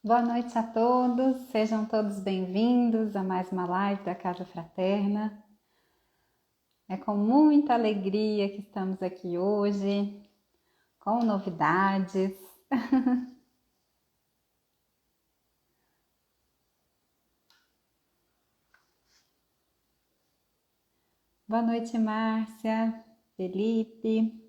Boa noite a todos, sejam todos bem-vindos a mais uma live da Casa Fraterna. É com muita alegria que estamos aqui hoje, com novidades. Boa noite, Márcia, Felipe.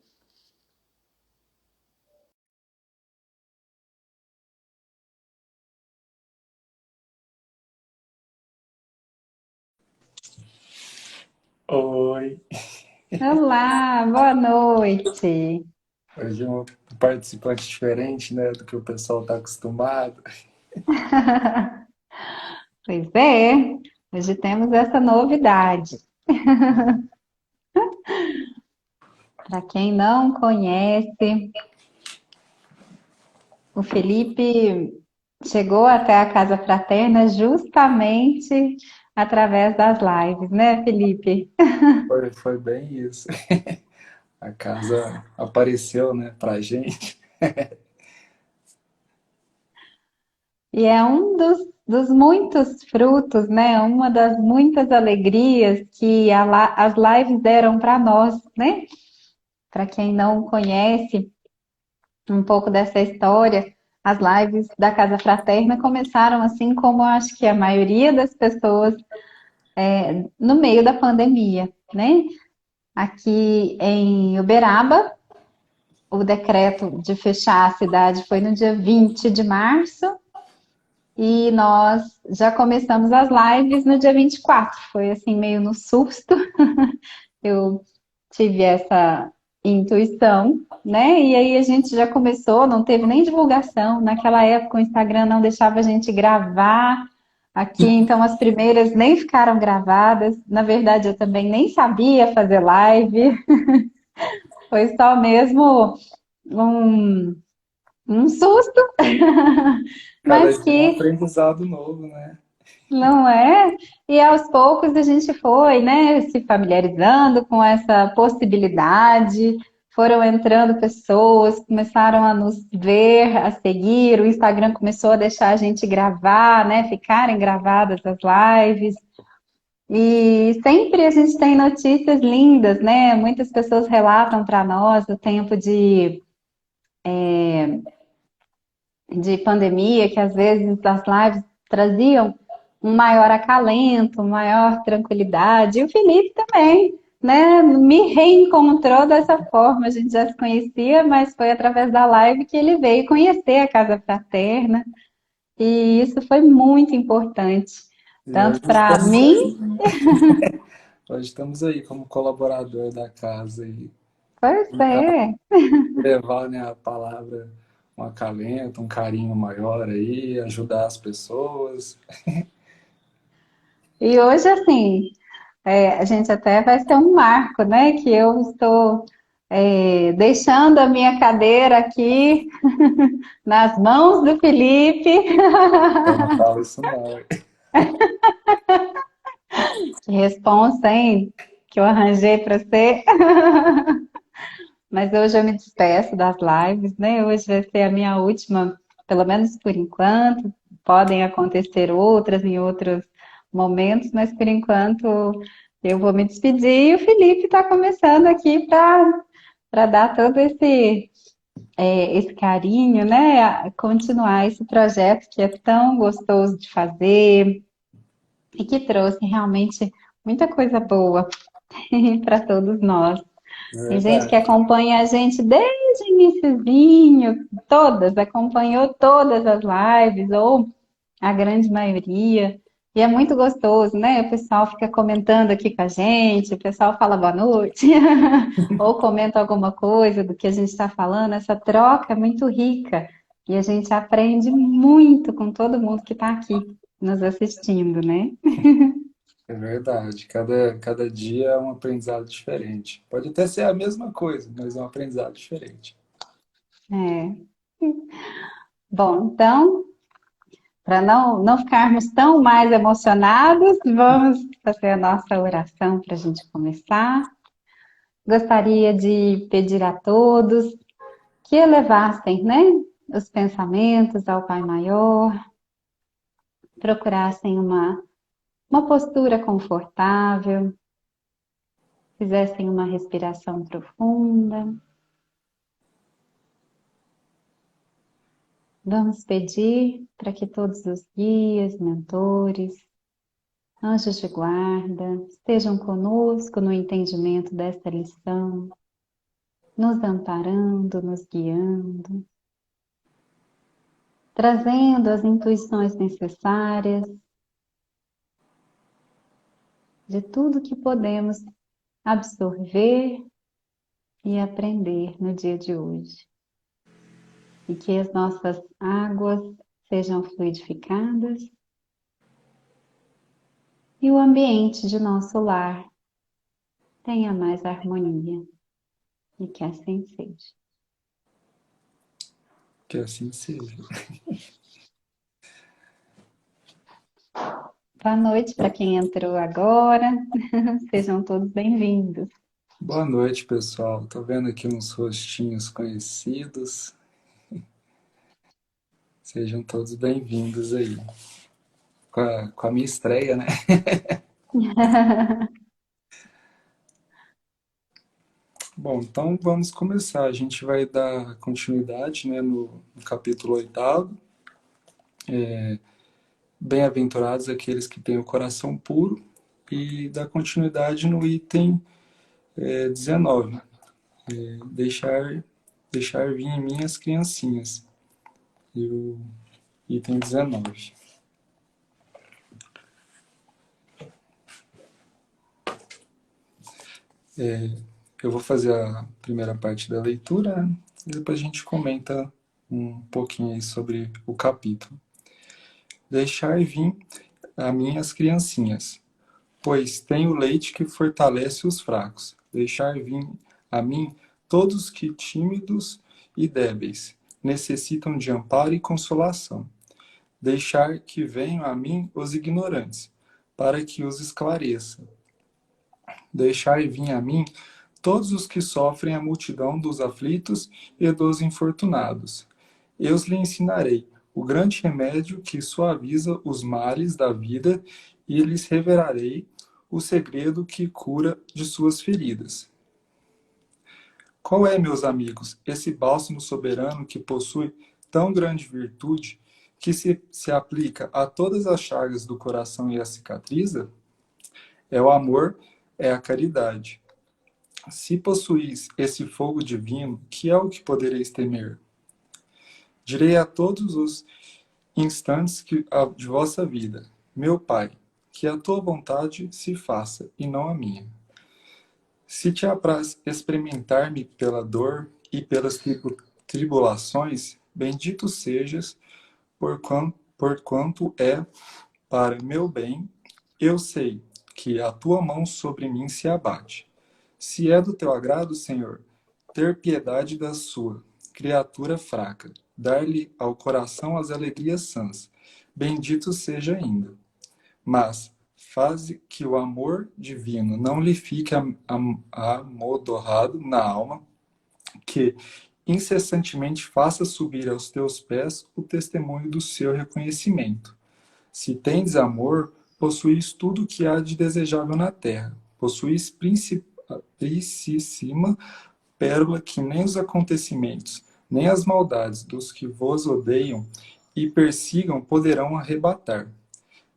Oi, Olá, boa noite. hoje é um participante diferente, né, do que o pessoal está acostumado. Pois é, hoje temos essa novidade. Para quem não conhece, o Felipe chegou até a Casa Fraterna justamente através das lives, né, Felipe? Foi bem isso. A casa apareceu, né, pra gente. E é um dos muitos frutos, né? Uma das muitas alegrias que as lives deram para nós, né? Para quem não conhece um pouco dessa história, as lives da Casa Fraterna começaram assim como eu acho que a maioria das pessoas no meio da pandemia, né? Aqui em Uberaba, o decreto de fechar a cidade foi no dia 20 de março e nós já começamos as lives no dia 24. Foi assim, meio no susto. Eu tive essa intuição, né? E aí a gente já começou, não teve nem divulgação. Naquela época o Instagram não deixava a gente gravar aqui, então as primeiras nem ficaram gravadas. Na verdade, eu também nem sabia fazer live. Foi só mesmo um, um susto, Cada mas dia é um que aprendizado novo, né? não é? E aos poucos a gente foi, né, se familiarizando com essa possibilidade, foram entrando pessoas, começaram a nos ver, a seguir, o Instagram começou a deixar a gente gravar, né, ficarem gravadas as lives. E sempre a gente tem notícias lindas, né? Muitas pessoas relatam para nós o tempo de pandemia, que às vezes as lives traziam um maior acalento, maior tranquilidade. E o Felipe também, né? Me reencontrou dessa forma. A gente já se conhecia, mas foi através da live que ele veio conhecer a Casa Fraterna. E isso foi muito importante, E hoje tanto para estamos mim, aí, né? Hoje estamos aí como colaborador da casa e pois é. levar, né, a palavra, um acalento, um carinho maior aí, ajudar as pessoas. E hoje, assim, a gente até vai ser um marco, né? Que eu estou deixando a minha cadeira aqui nas mãos do Felipe. Eu não falo isso não. Que responsa, hein? Que eu arranjei para você. Mas hoje eu me despeço das lives, né? Hoje vai ser a minha última, pelo menos por enquanto. Podem acontecer outras em outros momentos, mas por enquanto eu vou me despedir e o Felipe está começando aqui para dar todo esse carinho, né? A continuar esse projeto que é tão gostoso de fazer e que trouxe realmente muita coisa boa para todos nós. É Tem gente que verdade. acompanha a gente desde o iniciozinho, acompanhou todas as lives, ou a grande maioria. E é muito gostoso, né? O pessoal fica comentando aqui com a gente, o pessoal fala boa noite, ou comenta alguma coisa do que a gente está falando. Essa troca é muito rica e a gente aprende muito com todo mundo que está aqui nos assistindo, né? É verdade. Cada dia é um aprendizado diferente. Pode até ser a mesma coisa, mas é um aprendizado diferente. É. Bom, então, para não ficarmos tão mais emocionados, vamos fazer a nossa oração para a gente começar. Gostaria de pedir a todos que elevassem, né? os pensamentos ao Pai Maior, procurassem uma postura confortável, fizessem uma respiração profunda. Vamos pedir para que todos os guias, mentores, anjos de guarda estejam conosco no entendimento desta lição, nos amparando, nos guiando, trazendo as intuições necessárias de tudo que podemos absorver e aprender no dia de hoje. E que as nossas águas sejam fluidificadas e o ambiente de nosso lar tenha mais harmonia. E que assim seja. Que assim seja. Boa noite para quem entrou agora. Sejam todos bem-vindos. Boa noite, pessoal. Tô vendo aqui uns rostinhos conhecidos. Sejam todos bem-vindos aí. Com a minha estreia, né? Bom, então vamos começar. A gente vai dar continuidade, né, no capítulo 8º. Bem-aventurados aqueles que têm o coração puro. E dar continuidade no item 19. Deixar vir em mim as criancinhas. E o item 19. Eu vou fazer a primeira parte da leitura, né? E depois a gente comenta um pouquinho aí sobre o capítulo. Deixar vir a mim as criancinhas, pois tenho leite que fortalece os fracos. Deixar vir a mim todos que tímidos e débeis necessitam de amparo e consolação. Deixar que venham a mim os ignorantes, para que os esclareça. Deixar vir a mim todos os que sofrem a multidão dos aflitos e dos infortunados. Eu lhe ensinarei o grande remédio que suaviza os males da vida e lhes revelarei o segredo que cura de suas feridas. Qual é, meus amigos, esse bálsamo soberano que possui tão grande virtude que se aplica a todas as chagas do coração e a cicatriza? É o amor, é a caridade. Se possuís esse fogo divino, que é o que podereis temer? Direi a todos os instantes de vossa vida, meu Pai, que a tua vontade se faça, e não a minha. Se te apraz experimentar-me pela dor e pelas tribulações, bendito sejas, porquanto é para meu bem, eu sei que a tua mão sobre mim se abate. Se é do teu agrado, Senhor, ter piedade da sua criatura fraca, dar-lhe ao coração as alegrias sãs, bendito seja ainda. Mas faze que o amor divino não lhe fique amodorrado na alma, que incessantemente faça subir aos teus pés o testemunho do seu reconhecimento. Se tendes amor, possuís tudo o que há de desejável na terra. Possuís principíssima pérola que nem os acontecimentos, nem as maldades dos que vos odeiam e persigam poderão arrebatar.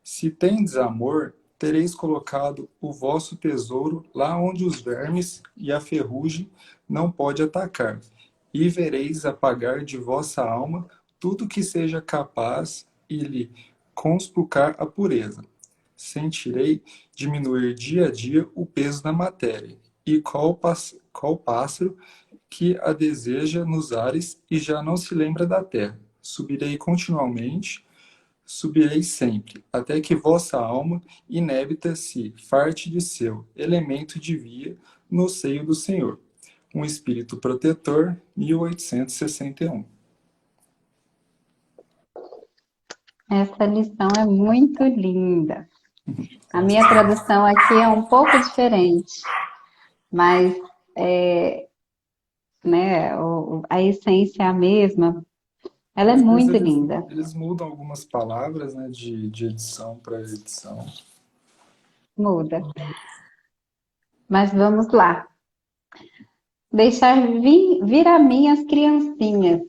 Se tendes amor, tereis colocado o vosso tesouro lá onde os vermes e a ferrugem não pode atacar, e vereis apagar de vossa alma tudo que seja capaz e lhe conspurcar a pureza. Sentirei diminuir dia a dia o peso da matéria, e qual pássaro que a deseja nos ares e já não se lembra da terra. Subirei continuamente, subirei sempre, até que vossa alma inébita se farte de seu elemento de via no seio do Senhor. Um espírito protetor, 1861. Essa lição é muito linda. A minha tradução aqui é um pouco diferente, mas né, a essência é a mesma. Ela é Às vezes muito linda. eles mudam algumas palavras, né, de edição para edição. Muda. Mas vamos lá. Deixar vir a mim as criancinhas.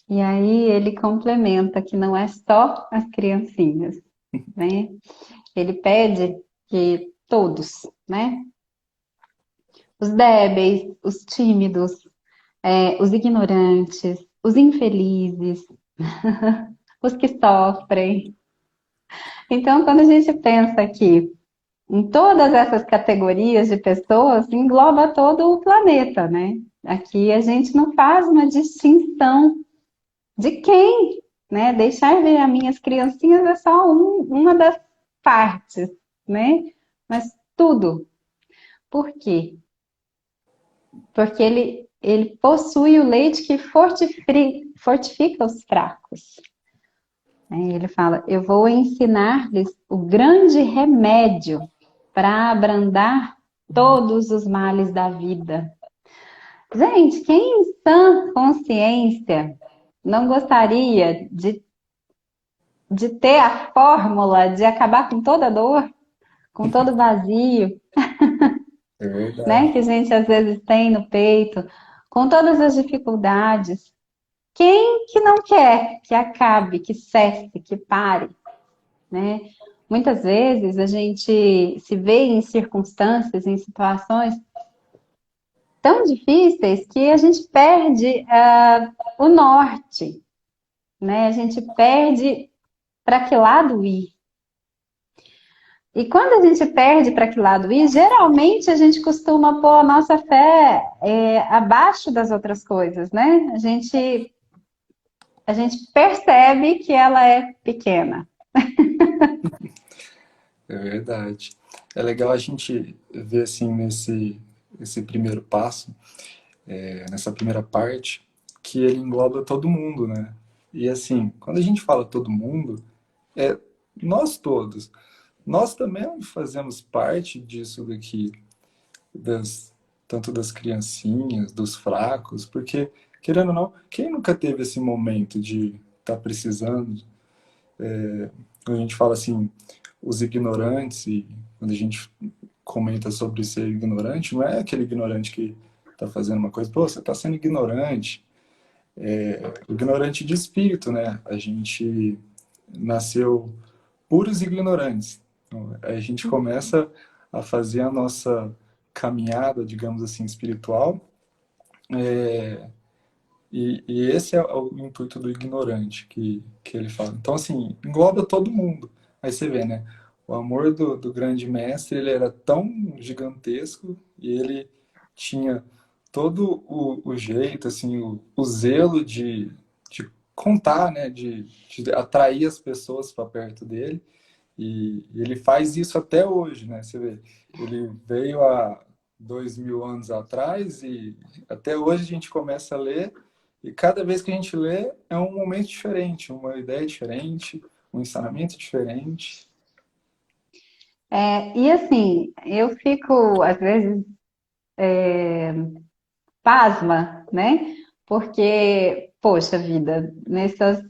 E aí ele complementa que não é só as criancinhas, né? Ele pede que todos, né? Os débeis, os tímidos, os ignorantes, os infelizes, os que sofrem. Então, quando a gente pensa aqui em todas essas categorias de pessoas, engloba todo o planeta, né? Aqui a gente não faz uma distinção de quem, né? Deixar ver as minhas criancinhas é só uma das partes, né? Mas tudo. Por quê? Porque ele possui o leite que fortifica os fracos. Ele fala: eu vou ensinar-lhes o grande remédio para abrandar todos os males da vida. Gente, quem em sã consciência não gostaria de ter a fórmula de acabar com toda dor, com todo vazio, É né, verdade. que a gente às vezes tem no peito, com todas as dificuldades? Quem que não quer que acabe, que cesse, que pare, né? Muitas vezes a gente se vê em circunstâncias, em situações tão difíceis que a gente perde o norte, né? A gente perde para que lado ir. E quando a gente perde para que lado ir, geralmente a gente costuma pôr a nossa fé abaixo das outras coisas, né? A gente percebe que ela é pequena. É verdade. É legal a gente ver assim esse primeiro passo, nessa primeira parte, que ele engloba todo mundo, né? E assim, quando a gente fala todo mundo, é nós todos. Nós também fazemos parte disso daqui, das, tanto das criancinhas, dos fracos, porque, querendo ou não, quem nunca teve esse momento de estar precisando? Quando a gente fala assim, os ignorantes, e quando a gente comenta sobre ser ignorante, não é aquele ignorante que está fazendo uma coisa, pô, você está sendo ignorante. Ignorante de espírito, né? A gente nasceu puros ignorantes. Então, a gente começa a fazer a nossa caminhada, digamos assim, espiritual, e esse é o intuito do ignorante que ele fala. Então, assim, engloba todo mundo. Aí você vê, né? O amor do grande mestre, ele era tão gigantesco e ele tinha todo o jeito, assim, o zelo de contar, né? De atrair as pessoas para perto dele. E ele faz isso até hoje, né? Você vê, ele veio há 2000 anos atrás e até hoje a gente começa a ler e cada vez que a gente lê é um momento diferente, uma ideia diferente, um ensinamento diferente. E assim, eu fico, às vezes, pasma, né? Porque, poxa vida, esses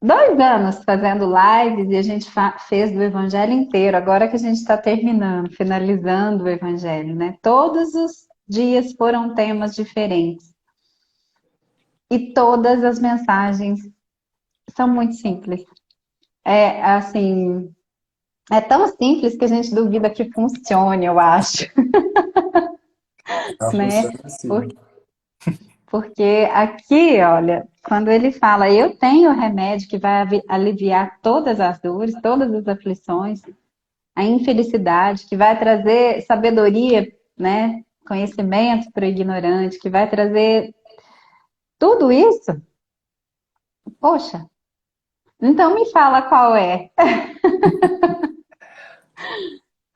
2 anos fazendo lives e a gente fez do Evangelho inteiro, agora que a gente está terminando, finalizando o Evangelho, né? Todos os dias foram temas diferentes e todas as mensagens são muito simples. É assim, é tão simples que a gente duvida que funcione, eu acho, Tá né? funcionando assim. Por- Porque aqui, olha, quando ele fala, eu tenho o remédio que vai aliviar todas as dores, todas as aflições, a infelicidade, que vai trazer sabedoria, né? Conhecimento para o ignorante, que vai trazer tudo isso. Poxa, então me fala qual é.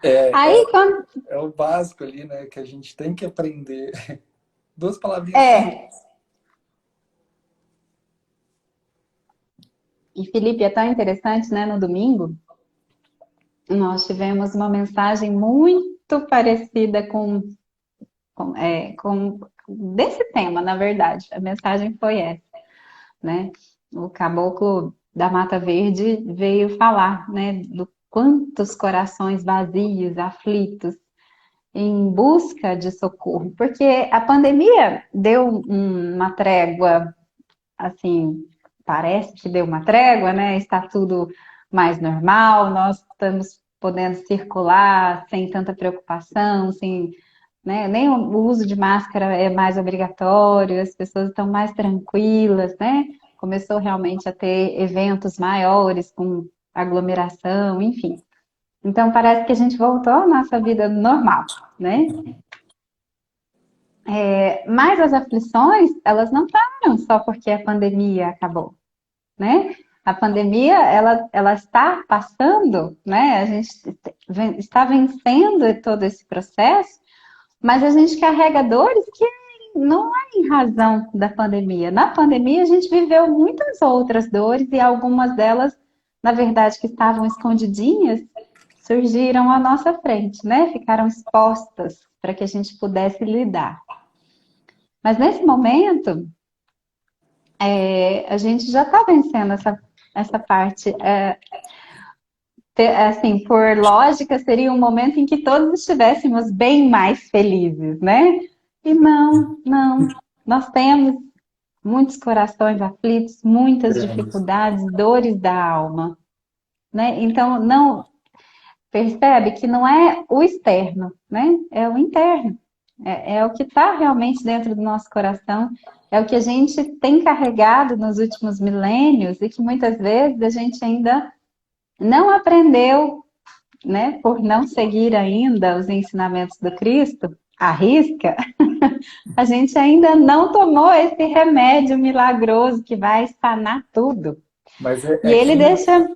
É, Aí, quando, é o básico ali, né? Que a gente tem que aprender. Duas palavrinhas é, simples. e Felipe, é tão interessante, né? No domingo, nós tivemos uma mensagem muito parecida com desse tema, na verdade. A mensagem foi essa, né? O caboclo da Mata Verde veio falar, né, do quantos corações vazios, aflitos, em busca de socorro, porque a pandemia deu uma trégua, assim, parece que deu uma trégua, né? Está tudo mais normal, nós estamos podendo circular sem tanta preocupação, sem, né? Nem o uso de máscara é mais obrigatório, as pessoas estão mais tranquilas, né? Começou realmente a ter eventos maiores com aglomeração, enfim. Então parece que a gente voltou à nossa vida normal, né? Mas as aflições, elas não param só porque a pandemia acabou, né? A pandemia, ela está passando, né? A gente está vencendo todo esse processo, mas a gente carrega dores que não é em razão da pandemia. Na pandemia, a gente viveu muitas outras dores e algumas delas, na verdade, que estavam escondidinhas, surgiram à nossa frente, né? Ficaram expostas para que a gente pudesse lidar. Mas nesse momento, a gente já está vencendo essa parte. Assim, por lógica, seria um momento em que todos estivéssemos bem mais felizes, né? E não, não. Nós temos muitos corações aflitos, muitas Temos. dificuldades, dores da alma, né? Então, não percebe que não é o externo, né? É o interno. É o que está realmente dentro do nosso coração, é o que a gente tem carregado nos últimos milênios e que muitas vezes a gente ainda não aprendeu, né? Por não seguir ainda os ensinamentos do Cristo, à risca, a gente ainda não tomou esse remédio milagroso que vai sanar tudo. Mas E ele deixa.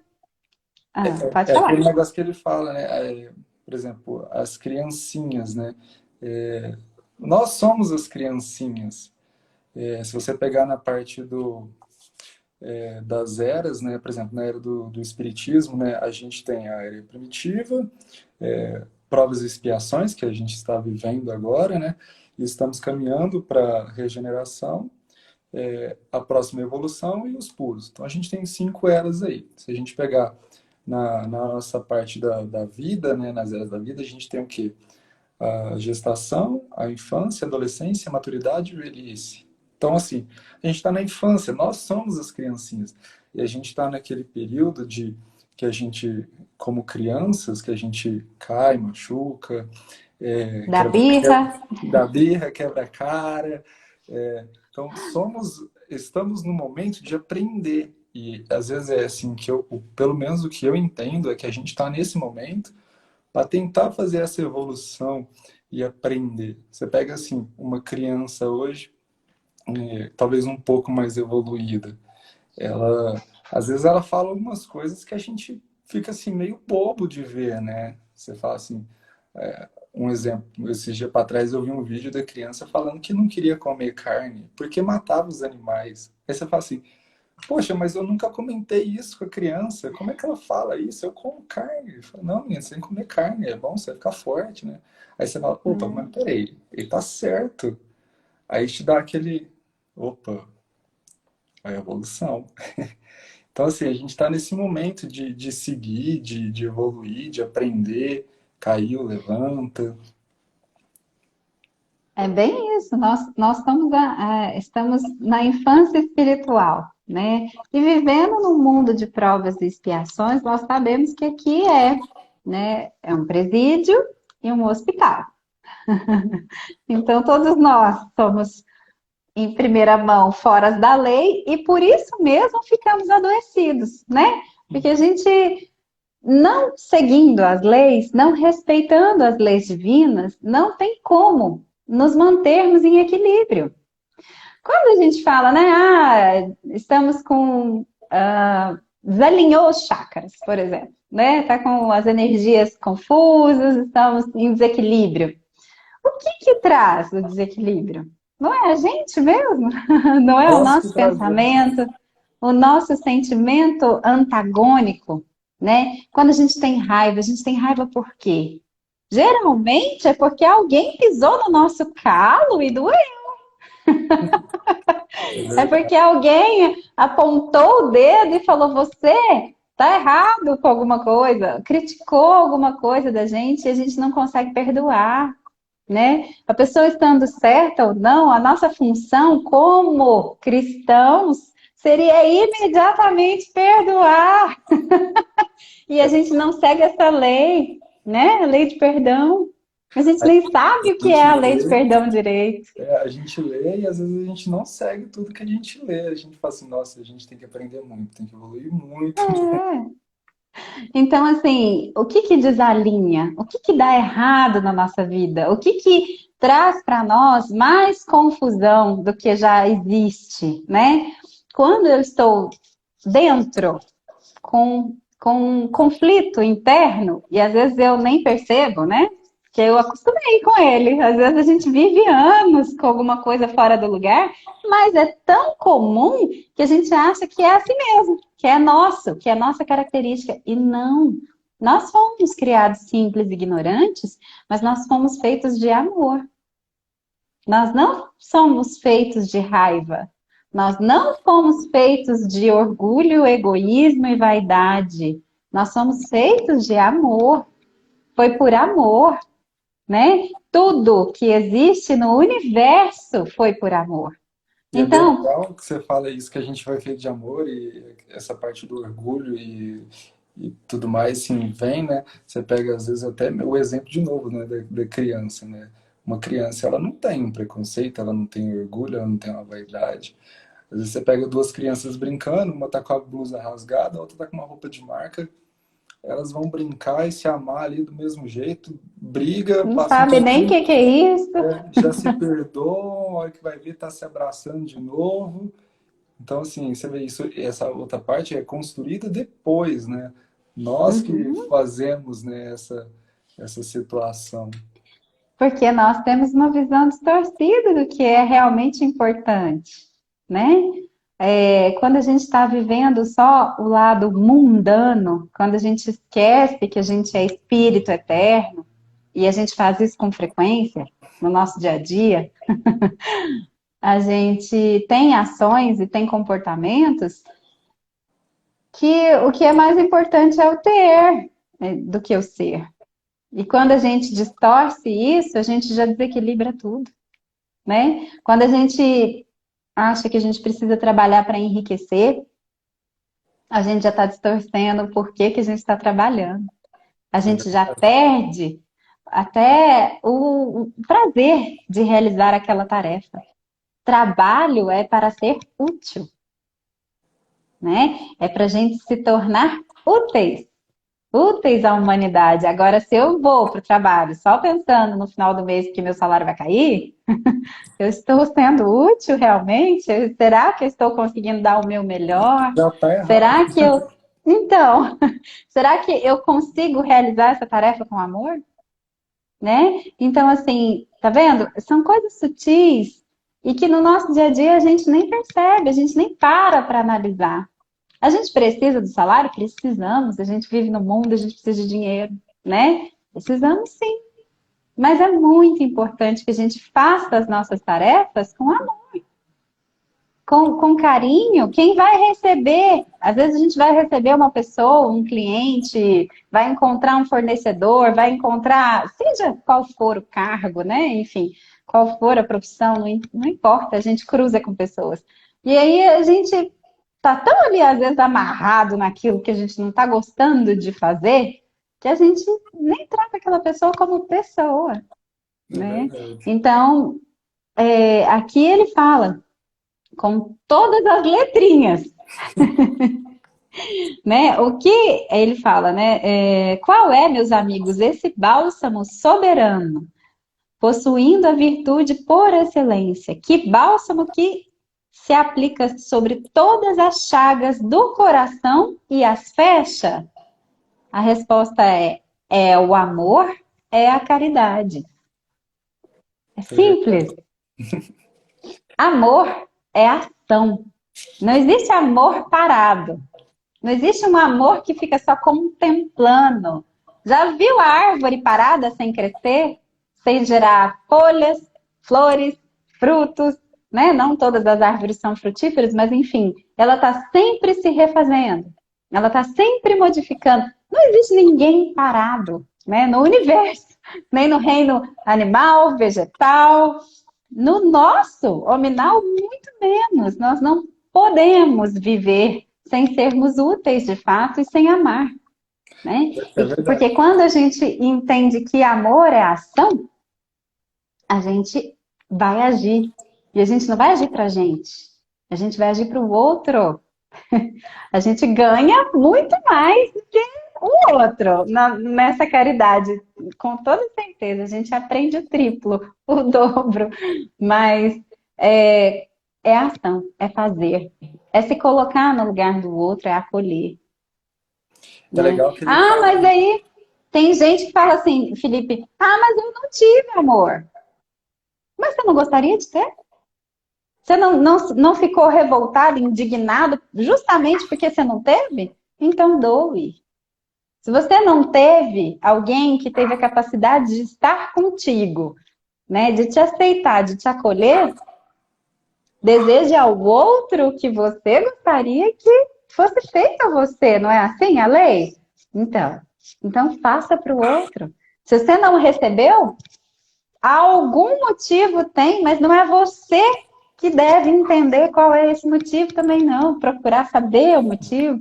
Pode é falar. aquele negócio que ele fala, né? Por exemplo, as criancinhas, né? É, nós somos as criancinhas. Se você pegar na parte das eras, né? Por exemplo, na era do Espiritismo, né? A gente tem a era primitiva, provas e expiações, que a gente está vivendo agora, né? E estamos caminhando para a regeneração, a próxima evolução e os puros. Então a gente tem 5 eras aí. Se a gente pegar na nossa parte da vida, né, nas eras da vida, a gente tem o quê? A gestação, a infância, a adolescência, a maturidade e a velhice. Então, assim, a gente está na infância, nós somos as criancinhas. E a gente está naquele período de que a gente, como crianças, que a gente cai, machuca, Da birra. dá birra, quebra a cara. Então, estamos no momento de aprender. E às vezes é assim que pelo menos o que eu entendo é que a gente está nesse momento para tentar fazer essa evolução e aprender. Você pega assim uma criança hoje, talvez um pouco mais evoluída, ela às vezes ela fala algumas coisas que a gente fica assim meio bobo de ver, né? Você fala assim, um exemplo, esses dias para trás eu vi um vídeo da criança falando que não queria comer carne porque matava os animais. Aí você fala assim, poxa, mas eu nunca comentei isso com a criança. Como é que ela fala isso? Eu como carne. Eu falo, não, menina, você tem que comer carne, é bom, você vai ficar forte, né? Aí você fala, opa, mas peraí, ele tá certo. Aí te dá aquele, opa, a evolução. Então, assim, a gente está nesse momento de seguir, de evoluir, de aprender, caiu, levanta. É bem isso, nós estamos na infância espiritual, né? E vivendo num mundo de provas e expiações, nós sabemos que aqui né, é um presídio e um hospital. Então, todos nós somos, em primeira mão, fora da lei e por isso mesmo ficamos adoecidos, né? Porque a gente, não seguindo as leis, não respeitando as leis divinas, não tem como nos mantermos em equilíbrio. Quando a gente fala, né, estamos com, desalinhou os chakras, por exemplo, né, tá com as energias confusas, estamos em desequilíbrio. O que traz o desequilíbrio? Não é a gente mesmo? Não é o Nós que nosso trazemos. pensamento, o nosso sentimento antagônico, né? Quando a gente tem raiva por quê? Geralmente é porque alguém pisou no nosso calo e doeu. É É verdade. porque alguém apontou o dedo e falou: você tá errado com alguma coisa, criticou alguma coisa da gente e a gente não consegue perdoar, né? A pessoa estando certa ou não, a nossa função como cristãos seria imediatamente perdoar. E a gente não segue essa lei, né? A lei de perdão. A gente A nem sabe o que é gente a lei de lê, perdão direito. a gente lê e às vezes a gente não segue tudo que a gente lê. A gente fala assim, nossa, a gente tem que aprender muito, tem que evoluir muito. É. Então, assim, o que que desalinha? O que que dá errado na nossa vida? O que que traz para nós mais confusão do que já existe, né? Quando eu estou dentro com um conflito interno, e às vezes eu nem percebo, né? Que eu acostumei com ele. Às vezes a gente vive anos com alguma coisa fora do lugar, mas é tão comum que a gente acha que é assim mesmo, que é nosso, que é nossa característica. E não. Nós fomos criados simples e ignorantes, mas nós fomos feitos de amor. Nós não somos feitos de raiva. Nós não fomos feitos de orgulho, egoísmo e vaidade. Nós somos feitos de amor. Foi por amor, né? Tudo que existe no universo foi por amor. E é bem Então, legal que você fala isso, que a gente vai feito de amor e essa parte do orgulho e tudo mais, assim, vem, né? Você pega, às vezes, até o exemplo de novo, né, da criança, né? Uma criança, ela não tem um preconceito, ela não tem orgulho, ela não tem uma vaidade. Às vezes você pega duas crianças brincando, uma tá com a blusa rasgada, a outra tá com uma roupa de marca, elas vão brincar e se amar ali do mesmo jeito, briga, não passa um sabe nem o pouquinho, que que é isso. já se perdoam, a hora que vai ver tá se abraçando de novo. Então, assim, você vê isso, essa outra parte é construída depois, né? Nós que Uhum. fazemos, né, essa situação. Porque nós temos uma visão distorcida do que é realmente importante, né? Quando a gente está vivendo só o lado mundano, quando a gente esquece que a gente é espírito eterno, e a gente faz isso com frequência no nosso dia a dia, a gente tem ações e tem comportamentos que o que é mais importante é o ter, do que o ser. E quando a gente distorce isso, a gente já desequilibra tudo, né? Quando a gente acha que a gente precisa trabalhar para enriquecer, a gente já está distorcendo o porquê que a gente está trabalhando. A É gente já verdade. perde até o prazer de realizar aquela tarefa. Trabalho é para ser útil, né? É para a gente se tornar úteis, úteis à humanidade. Agora, se eu vou para o trabalho só pensando no final do mês que meu salário vai cair, eu estou sendo útil realmente? Será que eu estou conseguindo dar o meu melhor? Já tá errado. Será que eu. Então, será que eu consigo realizar essa tarefa com amor? Né? Então, assim, tá vendo? São coisas sutis e que no nosso dia a dia a gente nem percebe, a gente nem para analisar. A gente precisa do salário? Precisamos. A gente vive no mundo, a gente precisa de dinheiro, né? Precisamos sim. Mas é muito importante que a gente faça as nossas tarefas com amor, com carinho. Quem vai receber? Às vezes a gente vai receber uma pessoa, um cliente, vai encontrar um fornecedor, vai encontrar, seja qual for o cargo, né? Enfim, qual for a profissão, não importa, a gente cruza com pessoas. E aí a gente tá tão ali, às vezes, amarrado naquilo que a gente não tá gostando de fazer, que a gente nem trata aquela pessoa como pessoa, É né? verdade. Então, aqui ele fala com todas as letrinhas, né? O que ele fala, né? Qual é, meus amigos, esse bálsamo soberano, possuindo a virtude por excelência? Que bálsamo que se aplica sobre todas as chagas do coração e as fecha? A resposta é o amor, é a caridade. É É verdade. simples. Amor é ação. Não existe amor parado. Não existe um amor que fica só contemplando. Já viu a árvore parada sem crescer, sem gerar folhas, flores, frutos, né? Não todas as árvores são frutíferas, mas enfim, ela está sempre se refazendo, ela está sempre modificando. Não existe ninguém parado, né? No universo, nem no reino animal, vegetal. No nosso, hominal, muito menos. Nós não podemos viver sem sermos úteis de fato e sem amar, né? É verdade. Porque quando a gente entende que amor é ação, a gente vai agir. E a gente não vai agir para a gente, a gente vai agir para o outro. A gente ganha muito mais do que o outro nessa caridade, com toda certeza. A gente aprende o triplo, o dobro, mas é, é ação, é fazer, é se colocar no lugar do outro, é acolher, É né? legal que ele Ah, fala. mas aí tem gente que fala assim, Felipe, ah, mas eu não tive amor. Mas você não gostaria de ter? Você não ficou revoltado, indignado, justamente porque você não teve? Então doe. Se você não teve alguém que teve a capacidade de estar contigo, né, de te aceitar, de te acolher, deseje ao outro que você gostaria que fosse feito a você, não é assim a lei? Então, então faça para o outro. Se você não recebeu, algum motivo tem, mas não é você que deve entender qual é esse motivo também não, procurar saber o motivo.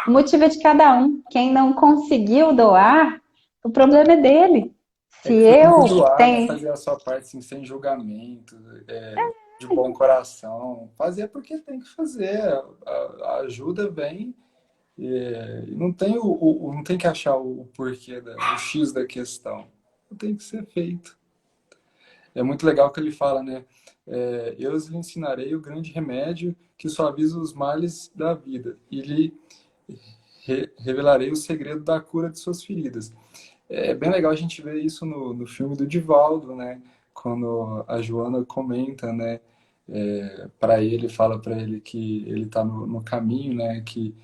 O motivo é de cada um. Quem não conseguiu doar, o problema é dele. É Se que você tem que eu doar, né? tenho. Fazer a sua parte assim, sem julgamento, de bom coração. Fazer porque tem que fazer. A ajuda vem e não tem não tem que achar o porquê, o X da questão. Tem que ser feito. É muito legal que ele fala, né? Eu lhe ensinarei o grande remédio que suaviza os males da vida e lhe revelarei o segredo da cura de suas feridas. É bem legal a gente ver isso no filme do Divaldo, né? Quando a Joana comenta, né? Para ele, fala para ele que ele está no caminho, né? Que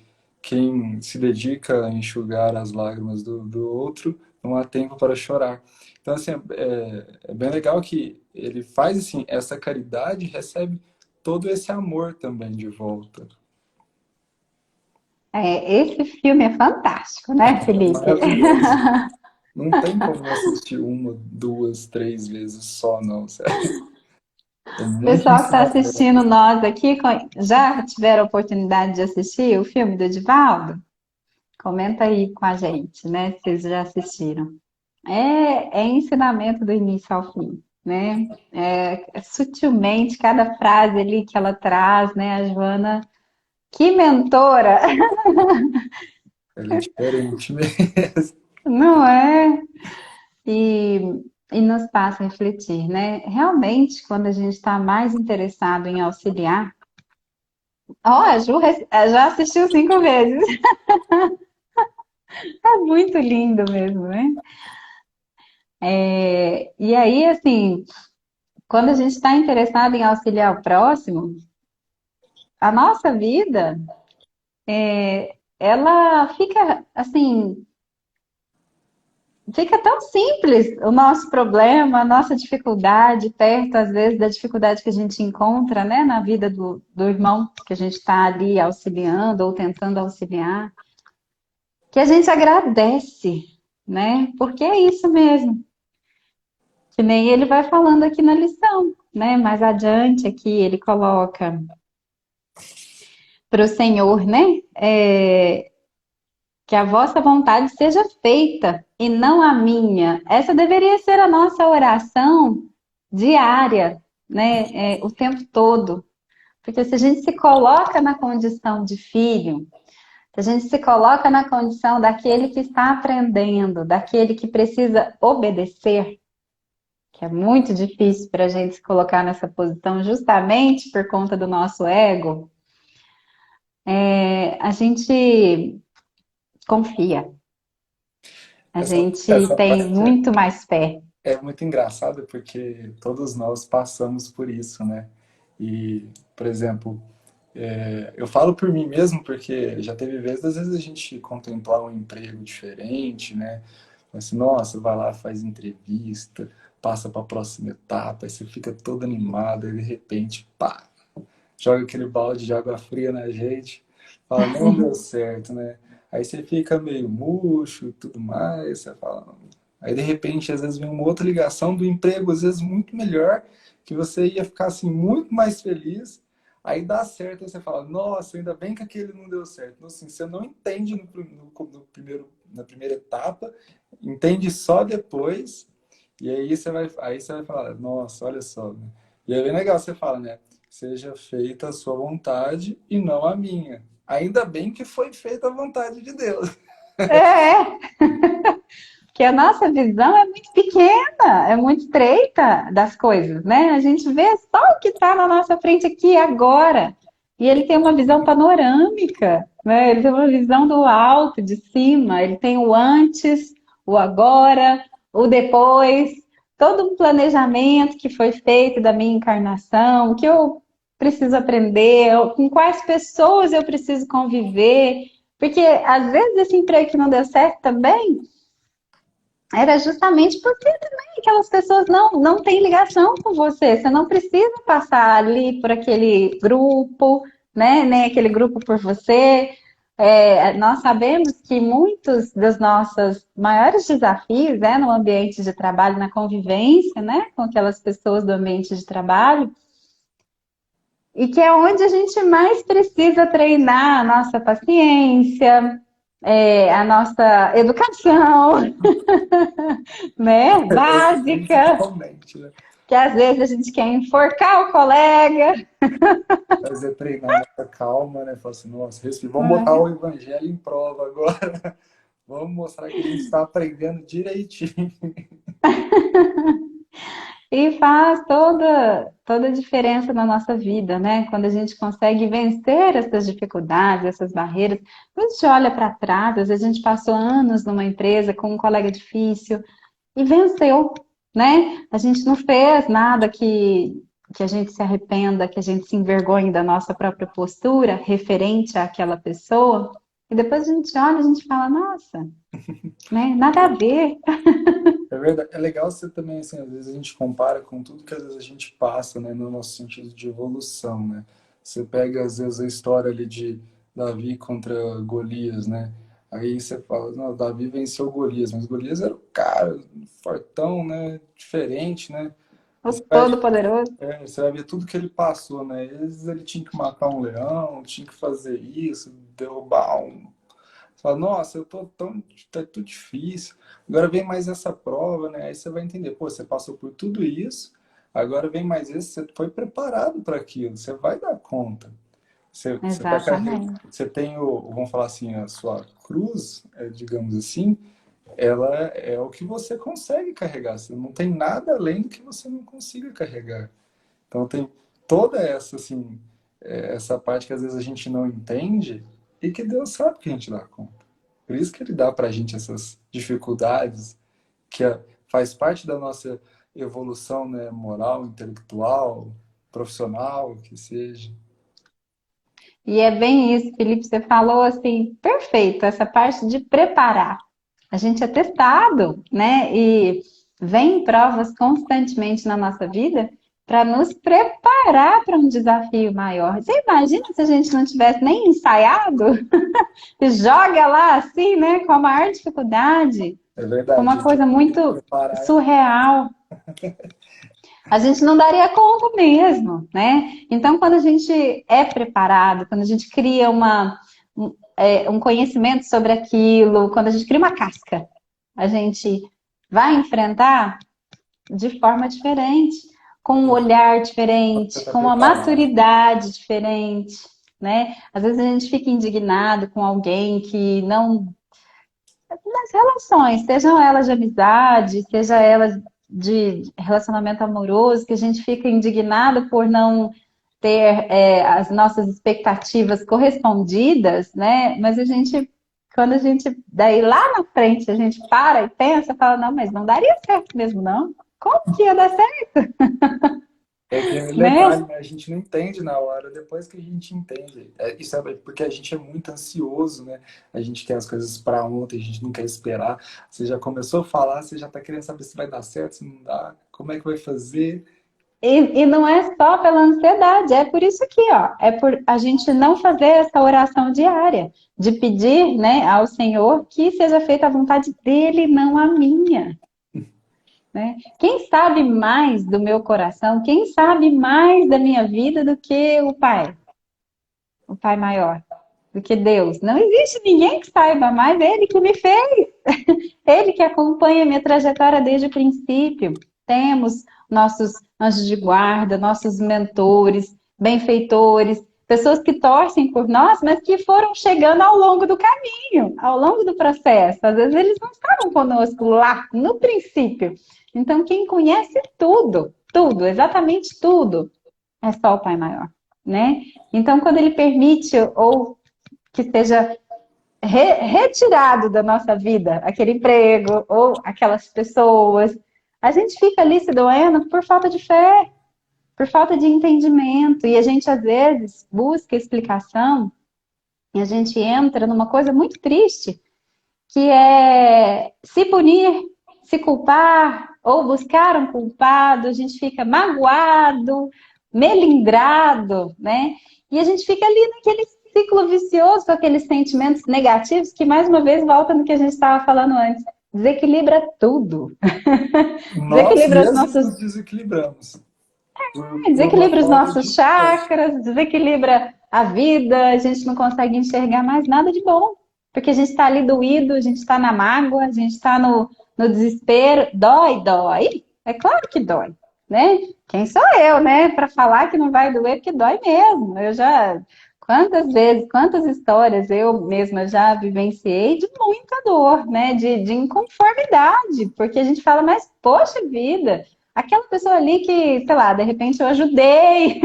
quem se dedica a enxugar as lágrimas do outro não há tempo para chorar. Então, assim, é bem legal que ele faz assim, essa caridade e recebe todo esse amor também de volta. Esse filme é fantástico, né, É Felipe? maravilhoso. Não tem como assistir uma, duas, três vezes só, não, sério. É O muito pessoal que está ensinamento. assistindo nós aqui, já tiveram a oportunidade de assistir o filme do Divaldo? Comenta aí com a gente, né? Se vocês já assistiram. É ensinamento do início ao fim, né? Sutilmente, cada frase ali que ela traz, né? A Joana, que mentora, Ele é diferente mesmo. não é? E, e nos faz refletir, né? Realmente, quando a gente está mais interessado em auxiliar, ó, a Ju já assistiu 5 vezes, é muito lindo mesmo, né? E aí, assim, quando a gente está interessado em auxiliar o próximo, a nossa vida, ela fica assim, fica tão simples o nosso problema, a nossa dificuldade, perto às vezes da dificuldade que a gente encontra, né, na vida do irmão que a gente está ali auxiliando ou tentando auxiliar, que a gente agradece, né? Porque é isso mesmo. Que nem ele vai falando aqui na lição, né? Mais adiante aqui ele coloca para o Senhor, né? Que a vossa vontade seja feita e não a minha. Essa deveria ser a nossa oração diária, né? O tempo todo. Porque se a gente se coloca na condição de filho, se a gente se coloca na condição daquele que está aprendendo, daquele que precisa obedecer, que é muito difícil para a gente se colocar nessa posição justamente por conta do nosso ego, a gente confia, a gente Essa tem parte muito mais fé. é muito engraçada porque todos nós passamos por isso, né? E, por exemplo, eu falo por mim mesmo porque já teve vezes, às vezes a gente contemplar um emprego diferente, né? Mas, nossa, vai lá, faz entrevista, passa para a próxima etapa, aí você fica todo animado, e de repente, pá, joga aquele balde de água fria na gente, fala, não deu certo, né? Aí você fica meio murcho e tudo mais, você fala. Não. Aí de repente, às vezes, vem uma outra ligação do emprego, às vezes muito melhor, que você ia ficar assim muito mais feliz. Aí dá certo, aí você fala, nossa, ainda bem que aquele não deu certo. Então, assim, você não entende no primeiro, na primeira etapa, entende só depois, e aí você vai falar, nossa, olha só, né? E é bem legal você fala, né? Seja feita a sua vontade e não a minha. Ainda bem que foi feita a vontade de Deus. É, que a nossa visão é muito pequena, é muito estreita das coisas, né? A gente vê só o que está na nossa frente aqui agora. E ele tem uma visão panorâmica, né? Ele tem uma visão do alto, de cima. Ele tem o antes, o agora, o depois, todo um planejamento que foi feito da minha encarnação, o que eu preciso aprender, com quais pessoas eu preciso conviver. Porque às vezes esse emprego que não deu certo também era justamente porque também aquelas pessoas não têm ligação com você. Você não precisa passar ali por aquele grupo, né? Nem aquele grupo por você. Nós sabemos que muitos dos nossos maiores desafios é no ambiente de trabalho, na convivência, né? Com aquelas pessoas do ambiente de trabalho. E que é onde a gente mais precisa treinar a nossa paciência, a nossa educação, né? Básica, Principalmente, né? que às vezes a gente quer enforcar o colega. Fazer treinar nossa calma, né? Falar assim, nossa, respira. Vamos botar o evangelho em prova agora. Vamos mostrar que a gente está aprendendo direitinho. E faz toda a diferença na nossa vida, né? Quando a gente consegue vencer essas dificuldades, essas barreiras. Quando a gente olha para trás, às vezes a gente passou anos numa empresa com um colega difícil e venceu, né? A gente não fez nada que a gente se arrependa, que a gente se envergonhe da nossa própria postura referente àquela pessoa. E depois a gente olha e a gente fala, nossa, né? Nada a ver. É verdade. É legal você também, assim, às vezes a gente compara com tudo que às vezes a gente passa, né, no nosso sentido de evolução, né? Você pega, às vezes, a história ali de Davi contra Golias, né? Aí você fala, não, Davi venceu Golias, mas Golias era o cara, fortão, né? Diferente, né? O Aí Todo-Poderoso. você vai ver tudo que ele passou, né? Às vezes ele tinha que matar um leão, tinha que fazer isso, derrubar um. Você fala, nossa, eu tô tão, tá tudo difícil. Agora vem mais essa prova, né? Aí você vai entender, pô, você passou por tudo isso, agora vem mais esse, você foi preparado para aquilo, você vai dar conta. Você tá Exatamente. você tem o, vamos falar assim, a sua cruz, digamos assim, ela é o que você consegue carregar. Você não tem nada além do que você não consiga carregar. Então tem toda essa assim, essa parte que às vezes a gente não entende e que Deus sabe que a gente dá conta. Por isso que ele dá pra gente essas dificuldades que faz parte da nossa evolução, né, moral, intelectual, profissional, que seja. E é bem isso, Felipe, você falou assim, perfeito, essa parte de preparar. A gente é testado, né? E vem provas constantemente na nossa vida para nos preparar para um desafio maior. Você imagina se a gente não tivesse nem ensaiado? Joga lá assim, né? Com a maior dificuldade, É com verdade, a uma gente coisa tem que muito preparar. surreal. A gente não daria conta mesmo, né? Então, quando a gente é preparado, quando a gente cria um conhecimento sobre aquilo, quando a gente cria uma casca, a gente vai enfrentar de forma diferente, com um olhar Você diferente, está com uma preparado. maturidade diferente, né? Às vezes a gente fica indignado com alguém que não. Nas relações, sejam elas de amizade, seja elas de relacionamento amoroso, que a gente fica indignado por não ter as nossas expectativas correspondidas, né? Mas quando a gente, daí lá na frente, a gente para e pensa, fala, não, mas não daria certo mesmo, não. Como que ia dar certo? É aquele né? detalhe, né? A gente não entende na hora, depois que a gente entende. Isso é porque a gente é muito ansioso, né? A gente quer as coisas para ontem, a gente não quer esperar. Você já começou a falar, você já está querendo saber se vai dar certo, se não dá, como é que vai fazer. E não é só pela ansiedade, é por isso aqui, ó. É por a gente não fazer essa oração diária, de pedir, né, ao Senhor que seja feita a vontade dele, não a minha, né? Quem sabe mais do meu coração, quem sabe mais da minha vida do que o Pai maior, do que Deus? Não existe ninguém que saiba mais, ele que me fez. Ele que acompanha a minha trajetória desde o princípio. Temos nossos anjos de guarda, nossos mentores, benfeitores, pessoas que torcem por nós, mas que foram chegando ao longo do caminho, ao longo do processo. Às vezes eles não estavam conosco lá no princípio. Então, quem conhece tudo, tudo, exatamente tudo, é só o Pai Maior, né? Então, quando ele permite ou que seja retirado da nossa vida aquele emprego ou aquelas pessoas, a gente fica ali se doendo por falta de fé, por falta de entendimento. E a gente, às vezes, busca explicação e a gente entra numa coisa muito triste, que é se punir, se culpar ou buscar um culpado. A gente fica magoado, melindrado, né? E a gente fica ali naquele ciclo vicioso com aqueles sentimentos negativos que, mais uma vez, volta no que a gente estava falando antes. Desequilibra tudo. Nós Desequilibra os mesmos nos nossos, desequilibramos por uma desequilibra os falta de nossos fé. chakras, desequilibra a vida, a gente não consegue enxergar mais nada de bom. Porque a gente está ali doído, a gente está na mágoa, a gente está no desespero. Dói, dói. É claro que dói, né? Quem sou eu, né? Para falar que não vai doer, porque dói mesmo. Eu já. Quantas vezes, quantas histórias eu mesma já vivenciei de muita dor, né? De inconformidade, porque a gente fala, mas poxa vida, aquela pessoa ali que, sei lá, de repente eu ajudei,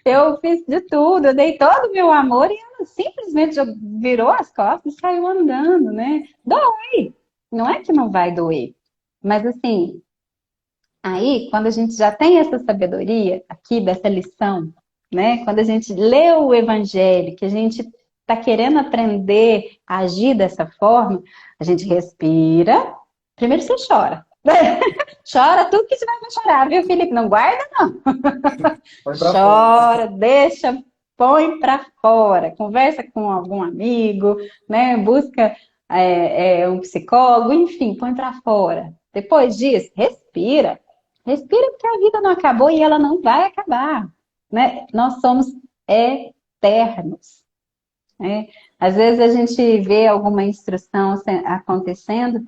eu fiz de tudo, eu dei todo o meu amor e ela simplesmente virou as costas e saiu andando, né? Dói. Não é que não vai doer. Mas assim, aí, quando a gente já tem essa sabedoria aqui dessa lição, né? Quando a gente lê o evangelho, que a gente está querendo aprender a agir dessa forma, a gente respira. Primeiro você chora. Chora tudo que tiver para chorar, viu, Felipe? Não guarda, não. Foi para fora. Chora, deixa, põe para fora. Conversa com algum amigo, né? Busca um psicólogo, enfim, põe para fora. Depois disso, respira. Respira porque a vida não acabou e ela não vai acabar, né? Nós somos eternos, né? Às vezes a gente vê alguma instrução acontecendo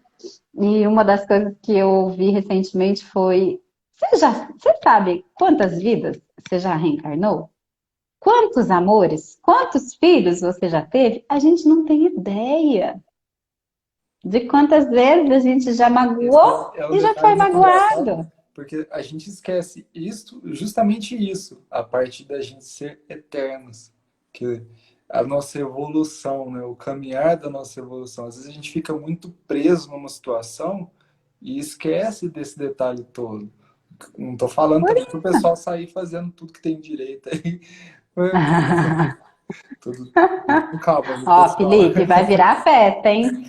e uma das coisas que eu ouvi recentemente foi: você sabe quantas vidas você já reencarnou? Quantos amores? Quantos filhos você já teve? A gente não tem ideia de quantas vezes a gente já Esse magoou é um e já detalhe foi muito engraçado, magoado. porque a gente esquece isso, justamente isso, a parte da gente ser eternos, que a nossa evolução, né, o caminhar da nossa evolução. Às vezes a gente fica muito preso numa situação e esquece desse detalhe todo. Não estou falando Por também para o pessoal sair fazendo tudo que tem direito aí, tudo, tudo com calma, viu, Ó, pessoal? Felipe, vai virar festa, hein?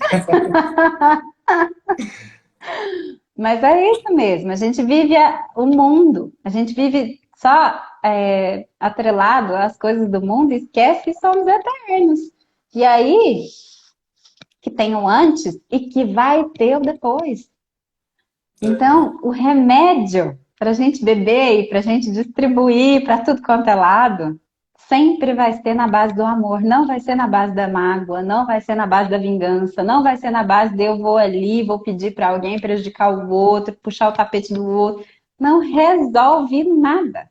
Mas é isso mesmo, a gente vive o mundo, a gente vive só atrelado às coisas do mundo e esquece que somos eternos. E aí, que tem o antes e que vai ter o depois. É, Então, o remédio para a gente beber e para a gente distribuir para tudo quanto é lado, sempre vai ser na base do amor, não vai ser na base da mágoa, não vai ser na base da vingança, não vai ser na base de eu vou ali, vou pedir para alguém prejudicar o outro, puxar o tapete do outro. Não resolve nada.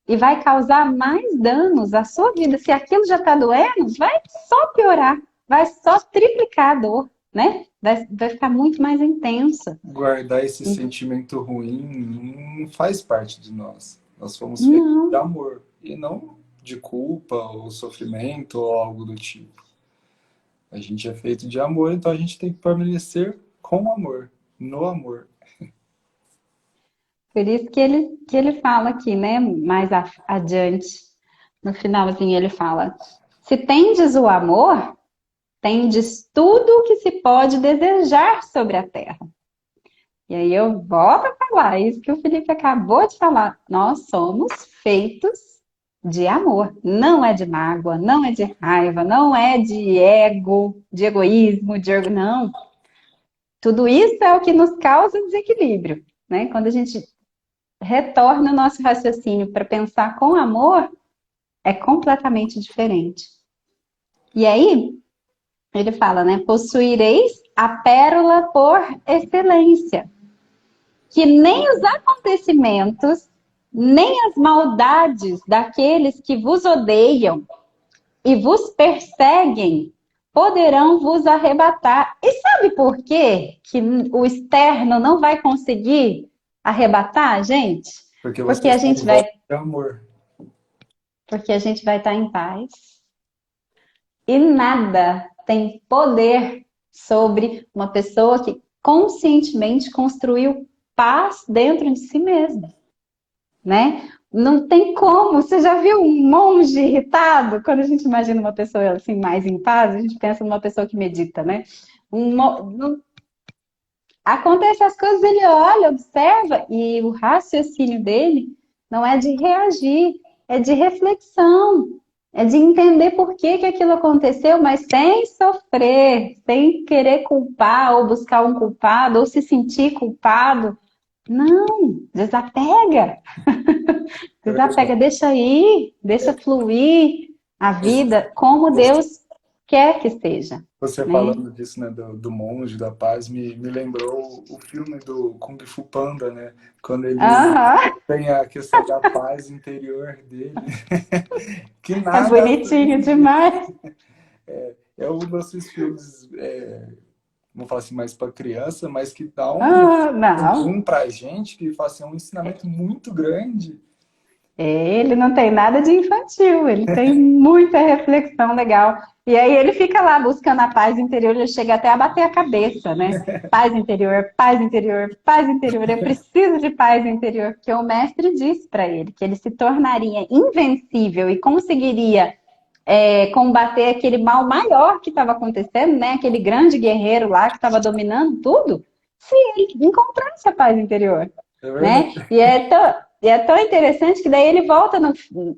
E vai causar mais danos à sua vida. Se aquilo já está doendo, vai só piorar, vai só triplicar a dor, né? Vai ficar muito mais intensa. guardar esse sentimento ruim não faz parte de nós. Nós fomos feitos de Não. amor e não de culpa ou sofrimento ou algo do tipo. A gente é feito de amor, então a gente tem que permanecer com amor, no amor. Por isso que ele fala aqui, né? Mais adiante, no finalzinho, ele fala: se tendes o amor, tendes tudo o que se pode desejar sobre a terra. E aí eu volto a falar isso que o Felipe acabou de falar. Nós somos feitos de amor. Não é de mágoa, não é de raiva, não é de ego, de egoísmo, não. Tudo isso é o que nos causa desequilíbrio, né? Quando a gente retorna o nosso raciocínio para pensar com amor, é completamente diferente. E aí, ele fala, né? Possuireis a pérola por excelência, que nem os acontecimentos, nem as maldades daqueles que vos odeiam e vos perseguem poderão vos arrebatar. E sabe por quê que o externo não vai conseguir arrebatar, gente? Porque Porque vocês a estão gente em vai, volta de amor. porque a gente vai estar em paz. E nada tem poder sobre uma pessoa que conscientemente construiu paz dentro de si mesma, né? Não tem como. Você já viu um monge irritado? Quando a gente imagina uma pessoa assim mais em paz, a gente pensa numa pessoa que medita, né? Acontece as coisas, ele olha, observa, e o raciocínio dele não é de reagir, é de reflexão, é de entender por que que aquilo aconteceu, mas sem sofrer, sem querer culpar ou buscar um culpado ou se sentir culpado. Não, desapega, É verdade. desapega, deixa ir, deixa fluir a vida como Deus quer que seja, Você né? falando disso, né, do monge, da paz, me lembrou o filme do Kung Fu Panda, né? Quando ele Aham, tem a questão da paz interior dele, que é nada bonitinho aflige. demais. É um desses filmes, vamos falar assim, mais para criança, mas que dá Ah, um não, zoom pra gente, que faz assim, um ensinamento muito grande. ele não tem nada de infantil, ele tem muita reflexão legal. E aí ele fica lá buscando a paz interior, ele chega até a bater a cabeça, né? Paz interior, paz interior, paz interior. Eu preciso de paz interior, porque o mestre disse para ele que ele se tornaria invencível e conseguiria combater aquele mal maior que estava acontecendo, né? Aquele grande guerreiro lá que estava dominando tudo, se ele encontrasse a paz interior, É né? verdade. E é tão interessante que daí ele volta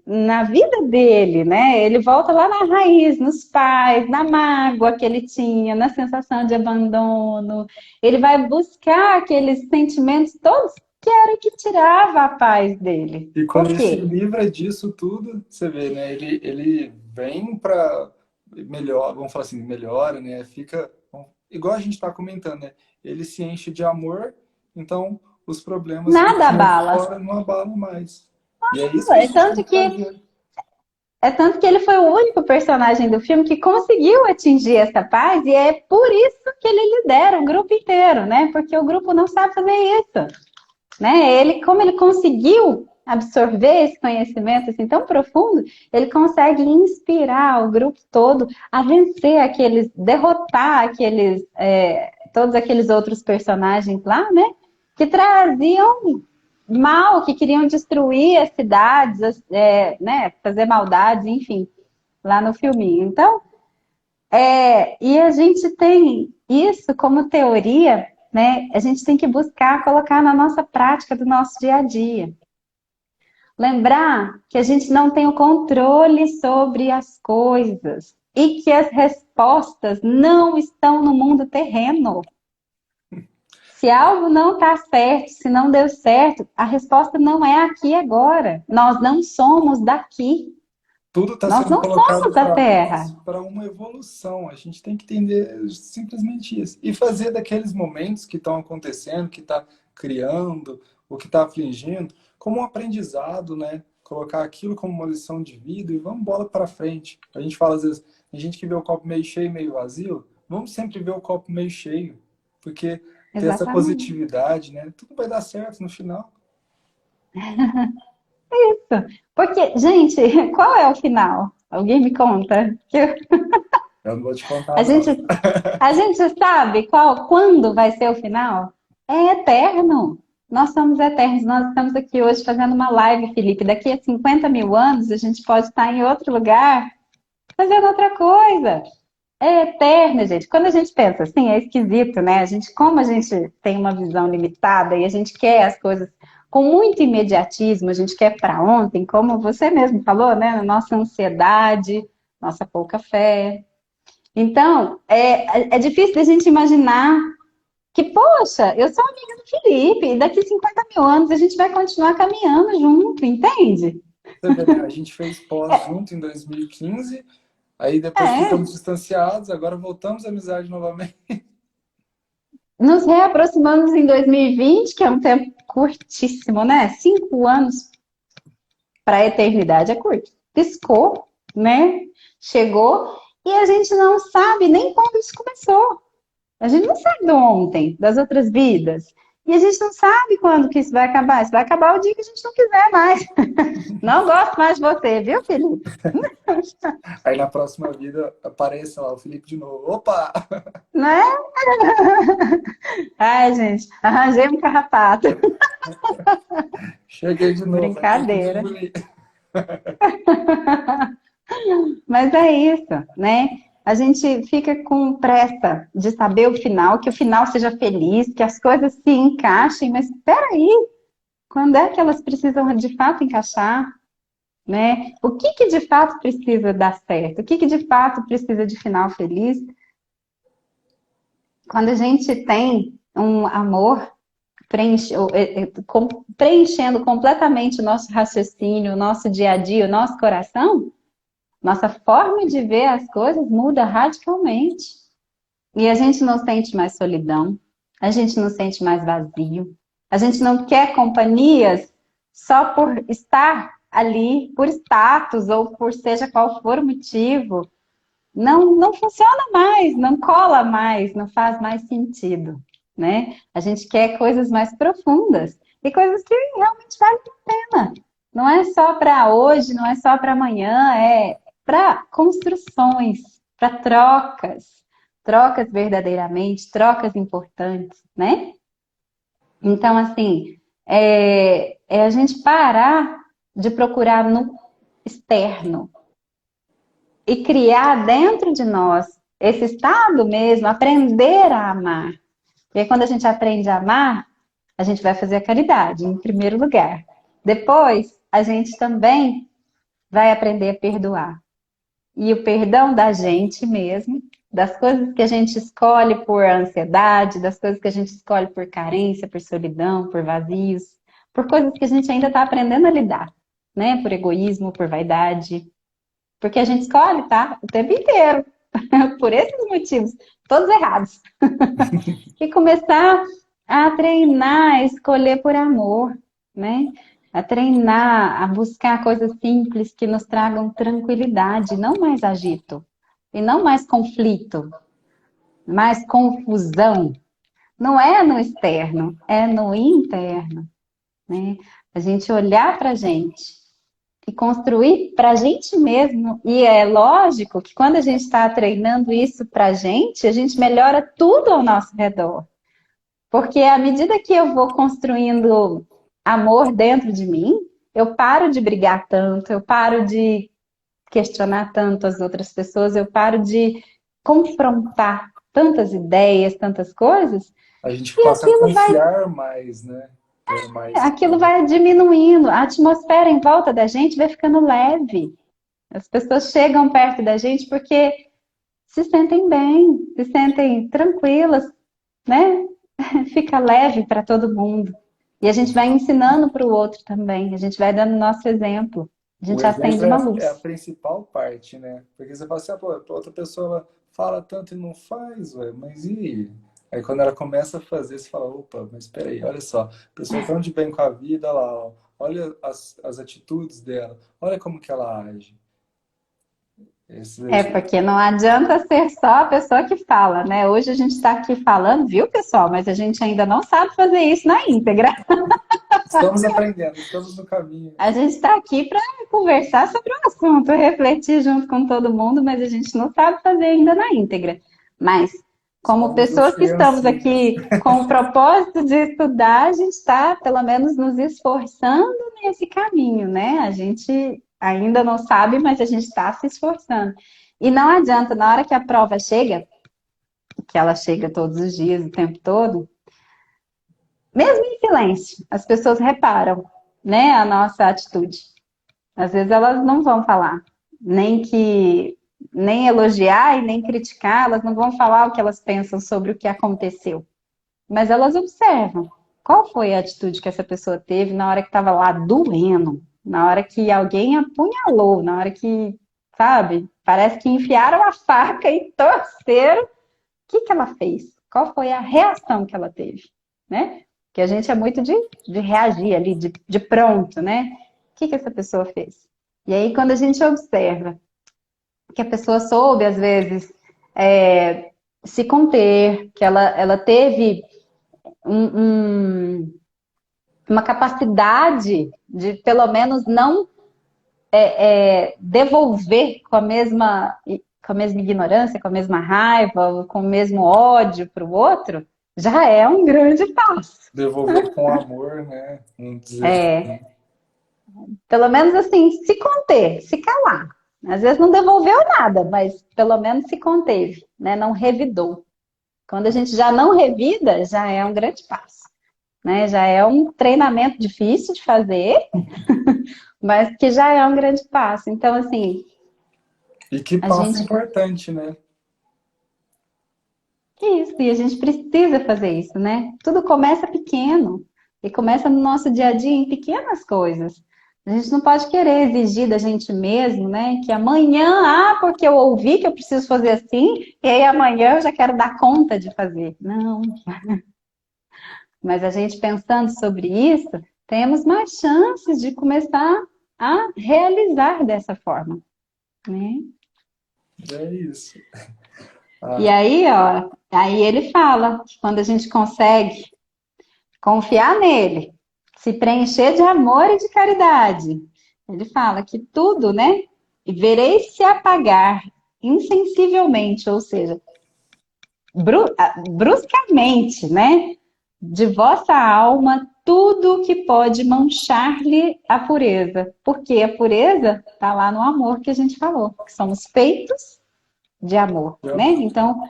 na vida dele, né? Ele volta lá na raiz, nos pais, na mágoa que ele tinha, na sensação de abandono. Ele vai buscar aqueles sentimentos todos que era o que tirava a paz dele. E Por quando ele se quê? livra disso tudo, você vê, né? Ele vem para melhor, vamos falar assim, melhora, né? Fica igual a gente está comentando, né? Ele se enche de amor, então os problemas que Nada tinham abala. fora não abalam mais. E é isso que a É gente tanto tem que que fazer. É tanto que ele foi o único personagem do filme que conseguiu atingir essa paz, e é por isso que ele lidera o grupo inteiro, né? Porque o grupo não sabe fazer isso, né? Como ele conseguiu absorver esse conhecimento assim tão profundo, ele consegue inspirar o grupo todo a vencer derrotar todos aqueles outros personagens lá, né? Que traziam mal, que queriam destruir as cidades, né? Fazer maldades, enfim, lá no filminho. Então, e a gente tem isso como teoria, né? A gente tem que buscar colocar na nossa prática do nosso dia a dia. Lembrar que a gente não tem o controle sobre as coisas e que as respostas não estão no mundo terreno. Se algo não está certo, se não deu certo, a resposta não é aqui agora. Nós não somos daqui. Tudo está Nós sendo não colocado somos da para nós Terra. para uma evolução. A gente tem que entender simplesmente isso. E fazer daqueles momentos que estão acontecendo, que está criando, o que está afligindo, como um aprendizado, né? Colocar aquilo como uma lição de vida e vamos bola para frente. A gente fala às vezes, tem gente que vê o copo meio cheio, meio vazio. Vamos sempre ver o copo meio cheio, porque ter essa Exatamente. positividade, né? Tudo vai dar certo no final. Porque, gente, qual é o final? Alguém me conta? Eu não vou te contar, A não. gente, a gente sabe quando vai ser o final? É eterno. Nós somos eternos, nós estamos aqui hoje fazendo uma live, Felipe. Daqui a 50 mil anos a gente pode estar em outro lugar fazendo outra coisa. É eterna, gente. Quando a gente pensa assim, é esquisito, né? Como a gente tem uma visão limitada e a gente quer as coisas com muito imediatismo, a gente quer para ontem, como você mesmo falou, né? Na nossa ansiedade, nossa pouca fé. Então, é difícil a gente imaginar que, poxa, eu sou amiga do Felipe, e daqui 50 mil anos a gente vai continuar caminhando junto, entende? Você vê, né? A gente fez pós junto em 2015, aí depois É, ficamos distanciados, agora voltamos à amizade novamente. nos reaproximamos em 2020, que é um tempo curtíssimo, né? 5 anos para a eternidade é curto. Piscou, né? Chegou e a gente não sabe nem quando isso começou. A gente não sabe do ontem, das outras vidas. E a gente não sabe quando que isso vai acabar. Isso vai acabar o dia que a gente não quiser mais. Não gosto mais de você, viu, Felipe? Aí na próxima vida apareça lá o Felipe de novo. Opa! Né? Ai, gente, arranjei um carrapato. Cheguei de novo, vai ter que me Brincadeira. engolir. Mas é isso, né? A gente fica com pressa de saber o final, que o final seja feliz, que as coisas se encaixem, mas espera aí, quando é que elas precisam de fato encaixar, né? O que que de fato precisa dar certo? O que que de fato precisa de final feliz? Quando a gente tem um amor preenchendo completamente o nosso raciocínio, o nosso dia a dia, o nosso coração, nossa forma de ver as coisas muda radicalmente. E a gente não sente mais solidão, a gente não sente mais vazio, a gente não quer companhias só por estar ali, por status ou por seja qual for o motivo. Não, não funciona mais, não cola mais, não faz mais sentido, né? A gente quer coisas mais profundas e coisas que realmente valem a pena. Não é só para hoje, não é só para amanhã, é para construções, para trocas, trocas verdadeiramente, trocas importantes, né? Então, assim, é a gente parar de procurar no externo e criar dentro de nós esse estado mesmo, aprender a amar. E aí, quando a gente aprende a amar, a gente vai fazer a caridade, em primeiro lugar. Depois, a gente também vai aprender a perdoar. E o perdão da gente mesmo, das coisas que a gente escolhe por ansiedade, das coisas que a gente escolhe por carência, por solidão, por vazios, por coisas que a gente ainda está aprendendo a lidar, né? Por egoísmo, por vaidade. Porque a gente escolhe, tá? O tempo inteiro. Por esses motivos, todos errados. E começar a treinar, a escolher por amor, né? A treinar, a buscar coisas simples que nos tragam tranquilidade, não mais agito. E não mais conflito, mais confusão. Não é no externo, é no interno, né? A gente olhar para a gente e construir para a gente mesmo. E é lógico que quando a gente está treinando isso para a gente melhora tudo ao nosso redor. Porque à medida que eu vou construindo amor dentro de mim, eu paro de brigar tanto, eu paro de questionar tanto as outras pessoas, eu paro de confrontar tantas ideias, tantas coisas, A gente e passa a confiar mais, né? É mais. aquilo vai diminuindo, a atmosfera em volta da gente vai ficando leve. As pessoas chegam perto da gente porque se sentem bem, se sentem tranquilas, né? Fica leve para todo mundo. E a gente vai ensinando para o outro também, a gente vai dando nosso exemplo. A O gente exemplo acende é uma é a luz. principal parte, né? Porque você fala assim, ah, pô, a outra pessoa ela fala tanto e não faz, ué, mas e? Aí quando ela começa a fazer, você fala, opa, mas peraí, olha só, a pessoa tão de bem com a vida, olha lá, ó, olha as atitudes dela, olha como que ela age. Esse, É, porque não adianta ser só a pessoa que fala, né? Hoje a gente está aqui falando, viu, pessoal? Mas a gente ainda não sabe fazer isso na íntegra. estamos aprendendo, estamos no caminho. A gente está aqui para conversar sobre o assunto, refletir junto com todo mundo, mas a gente não sabe fazer ainda na íntegra. Mas Como Somos pessoas as que estamos criancinhas. aqui com o propósito de estudar, a gente está, pelo menos, nos esforçando nesse caminho, né? A gente ainda não sabe, mas a gente está se esforçando. E não adianta, na hora que a prova chega, que ela chega todos os dias, o tempo todo, mesmo em silêncio, as pessoas reparam, né, a nossa atitude. Às vezes elas não vão falar, nem elogiar e nem criticar, elas não vão falar o que elas pensam sobre o que aconteceu. Mas elas observam qual foi a atitude que essa pessoa teve na hora que estava lá doendo, na hora que alguém apunhalou, na hora que, sabe, parece que enfiaram a faca e torceram. O que que ela fez? Qual foi a reação que ela teve, né? Que a gente é muito de reagir ali, de pronto, né? O que que essa pessoa fez? E aí, quando a gente observa que a pessoa soube, às vezes, se conter, que ela teve um, um, uma capacidade de, pelo menos, não devolver com a mesma ignorância, com a mesma raiva, com o mesmo ódio para o outro, já é um grande passo. Devolver com amor, né? Vamos dizer assim. Pelo menos assim, se conter, se calar. Às vezes não devolveu nada, mas pelo menos se conteve, né? Não revidou. Quando a gente já não revida, já é um grande passo, né? Já é um treinamento difícil de fazer, mas que já é um grande passo. Então, assim, E que a passo gente. importante, né? Isso, e a gente precisa fazer isso, né? Tudo começa pequeno e começa no nosso dia a dia em pequenas coisas. A gente não pode querer exigir da gente mesmo, né? Que amanhã, porque eu ouvi que eu preciso fazer assim, e aí amanhã eu já quero dar conta de fazer. Não, mas a gente pensando sobre isso, temos mais chances de começar a realizar dessa forma, né? É isso. E Ah, aí, ó, aí ele fala que quando a gente consegue confiar nele, se preencher de amor e de caridade. Ele fala que tudo, né? E vereis se apagar insensivelmente, ou seja, bruscamente, né? De vossa alma tudo que pode manchar-lhe a pureza. Porque a pureza está lá no amor que a gente falou, que somos feitos de amor, já- né? Então,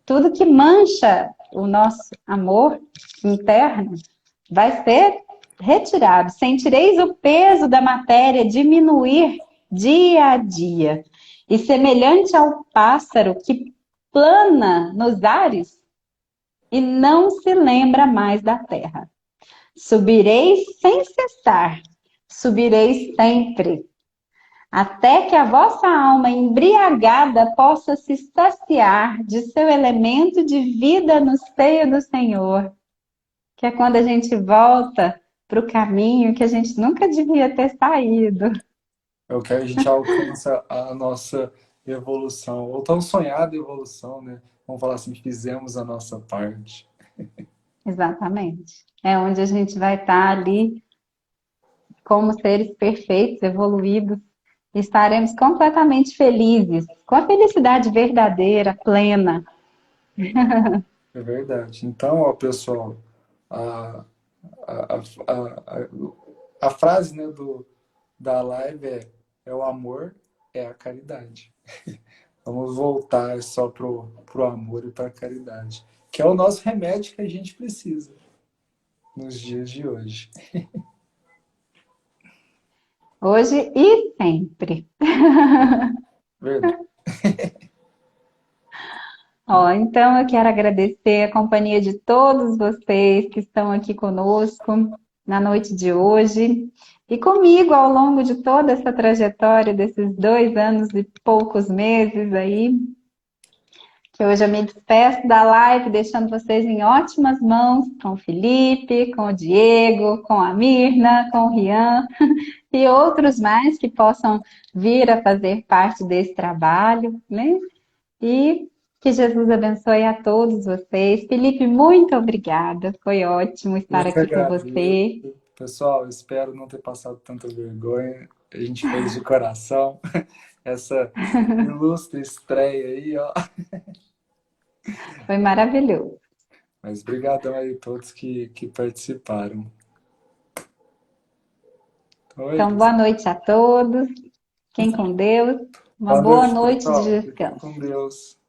tudo que mancha o nosso amor interno vai ser retirado. Sentireis o peso da matéria diminuir dia a dia. E semelhante ao pássaro que plana nos ares e não se lembra mais da terra. Subireis sem cessar, subireis sempre, até que a vossa alma embriagada possa se saciar de seu elemento de vida no seio do Senhor, que é quando a gente volta para o caminho que a gente nunca devia ter saído. é o que a gente alcança a nossa evolução, ou tão sonhada evolução, né? Vamos falar assim, fizemos a nossa parte. Exatamente. É onde a gente vai estar ali como seres perfeitos, evoluídos, e estaremos completamente felizes, com a felicidade verdadeira, plena. É verdade. Então, ó, pessoal, a, a, a, a frase, né, da live é o amor, é a caridade. Vamos voltar só pro amor e para a caridade, que é o nosso remédio que a gente precisa nos dias de hoje. Hoje e sempre. Verdade. Ó, então eu quero agradecer a companhia de todos vocês que estão aqui conosco na noite de hoje e comigo ao longo de toda essa trajetória desses 2 anos e poucos meses aí, que hoje eu me despeço da live, deixando vocês em ótimas mãos com o Felipe, com o Diego, com a Mirna, com o Rian e outros mais que possam vir a fazer parte desse trabalho, né? E que Jesus abençoe a todos vocês. Felipe, muito obrigada. Foi ótimo Eu estar que aqui com agradeço. você. Pessoal, espero não ter passado tanta vergonha. A gente fez de coração essa ilustre estreia aí, ó. Foi maravilhoso. Mas obrigadão aí a todos que participaram. Então é Então, isso. boa noite a todos. Fiquem com Deus. Uma Boa boa noite, noite de pessoal. Fiquem descanso. com Deus.